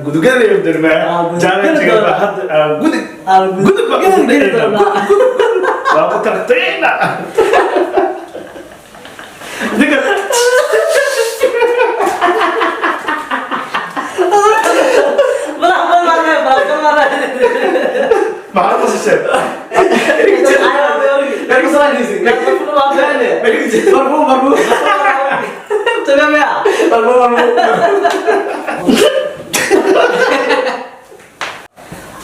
gudugada iyo dirmaa challenge-ga bahad gudug waa ku tartayna diga ما عرفت الشيء مربوط تمام يا مربوط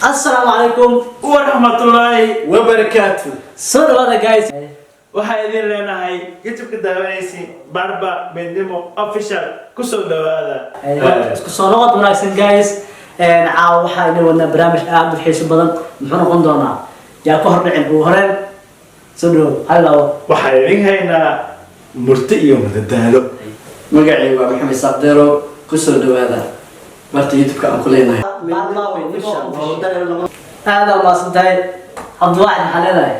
السلام عليكم ورحمة الله وبركاته صار هذا جايز waxaa idin leenahay youtube-ka daawanaysi barba bendimo official kusoo dhawaada isku soo noqod wanaagsan guys caawa waxaa idin wadnaa barnaamij aad u xiiso badan muxuu noqon doonaa yaa ka hor dhicin ugu horeen soo dhawow hallow waxaa idin haynaa murti iyo madadaalo magacayga waa maxamed sabdeero kusoo dhawaada marta youtube-ka aan ku leenahay aad u maasantahay abduwaacid maxaa leedahay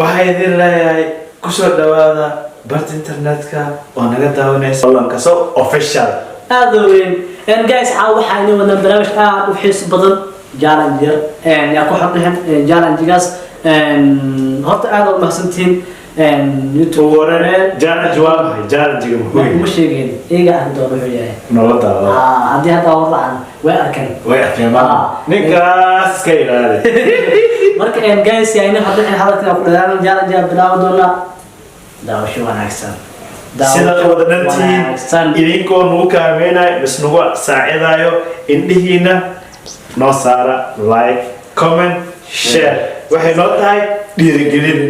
waxaa idin leeyahay kusoo dhawaada barta internetka oo naga daawanaysa lankaso official aad u weyn guys caawa waxaa idin wadnaa barnaamij aad u xiiso badan challenge yaa ku hor dhicin challenge-gaas horta aad u mahadsantihiin YouTube warare challenge waa maxay challenge-ga muhiim ma sheegeen iyaga aan doono wuxuu yahay noloda haddii hadda war lacan way arkeen ninkaas iska ilaali marka guys yaa idin hadda hadalkan ku dhadaan challenge bilaaw doona daawasho wanaagsan sida wada dhantiin idinkoo nugu kaameynaayo bas nugu saacidayo indhihiina noo saara like comment share waxay noo tahay dhiirigelin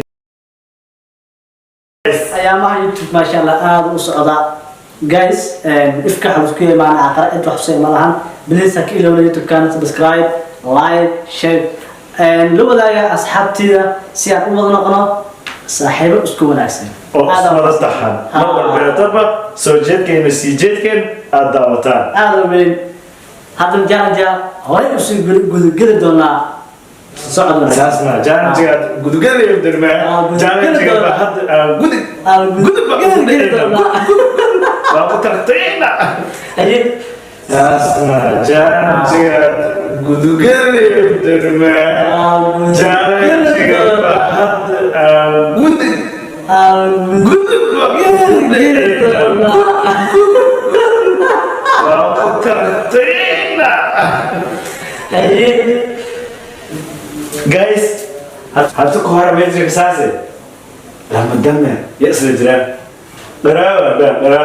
ayaamaha youtube maasha allah aad u socdaa guys ifka xalus ku yeemaan aqra inta wax soo malahan please ka ilowna youtube kan subscribe like share la wadaaga asxaabtida si aan u wada noqono saaxiibo isku wanaagsan oo wada taxan mar beertaba soo jeedkeena si jeedkeen aad daawataan aad u weyn hadda challenge hore u sii gudugada doonaa socodna saasna challenge gudugada iyo dirmaa challenge bahad gudug waa ku tartayna saasna challenge gudugada iyo dirmaa challenge bahad guys hadda ku hore meesha saase lama dame yasla jiraan darawa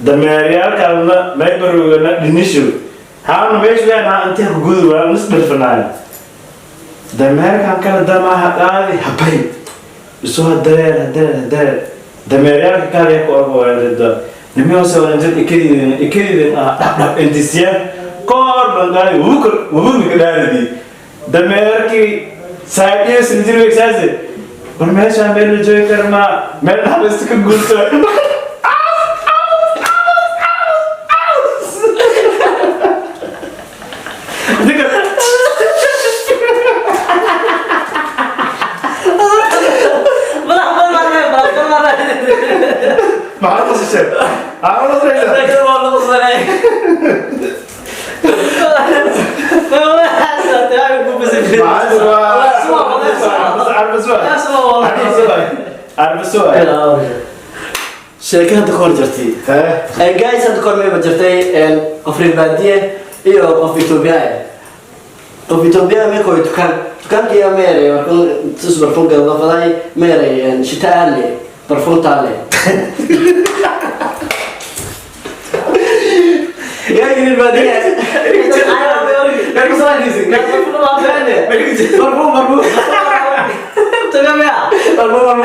dameeryaalkaalna maybarugana dhinisho haana meesha leena intee ku gudu waa nus dhirfanaayo dameerkan kala damaha qaadi habay isoo dareer dameeryaalka kale ku orgoyda nimio soo injid ikidin dhab intisiya koor bangaay wuxuu mikdaadi dameerki saaqiyo sinjir weexaase war meesha meel joogi karma meel habasta ka guurto ما عرفت الشيء عرفت الشيء والله صحيح sheekada hadda kahor jirtay guys hadda kahor mayba jirtay qof reer baadiye iyo qof Ethiopia meekoy dukaankiya meeray markuu tus barfuun gada faday meeray shitaale barfuun taale يا ابن البادية مربوط تمام يا مربوط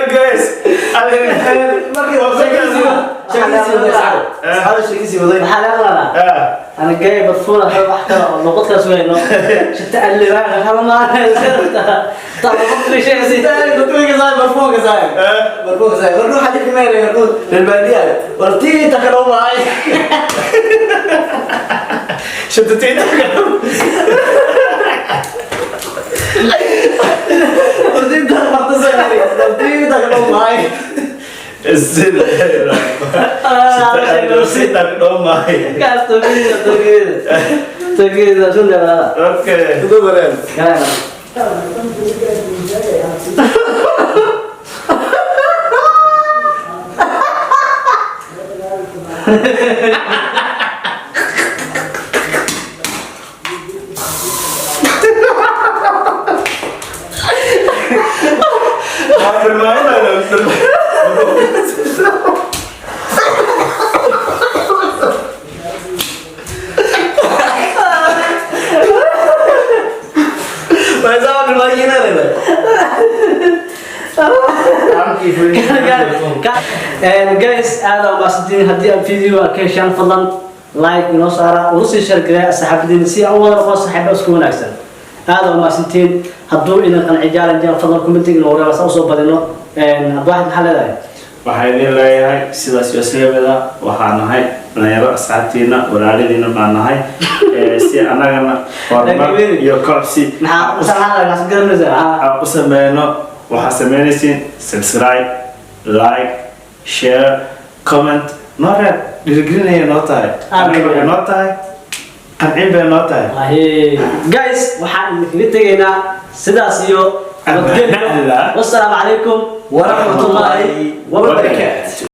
guys هذا الشيء يسوي ذي حلقنا أنا جاي بطفولة أحكي لقطة كسوة إنه شت اللي بقى خلاص ما طب قلت لي شيء زي قلت لك زي مرفوع زي مرفوع زي ورنو حد كمان يقول للبادية ورتي تكلم معي شفت تكلم ورتي تكلم معي السيدة تكلم معي كاس تبيه شو ده اوكي تقول برين كلام في الماء ولا في الماء ما زال الماء هنا جايز أنا وباسدين هدي الفيديو أكيشان فضلا لايك إنه صار ورسي شركة السحابين سي أول مرة صاحب أسكون أحسن هذا وما سنتين هدو إن كان عجالة جال فضلا كومنتين إنه ورا وصوص بدنه واحد محل ذا waxaan leeyahay sidaas iyo seebada waxaan nahay dhalinyaro asxaabtiina walaaladiina baan nahay si anagana horumar iyo kobsi u sameeyno waxaa sameynaysiin subscribe like share comment nore dhiirigelinaya noo tahay aniga noo tahay qancin bay noo tahay guys waxaan idinkaga tegaynaa sidaas iyo والسلام عليكم ورحمة الله وبركاته.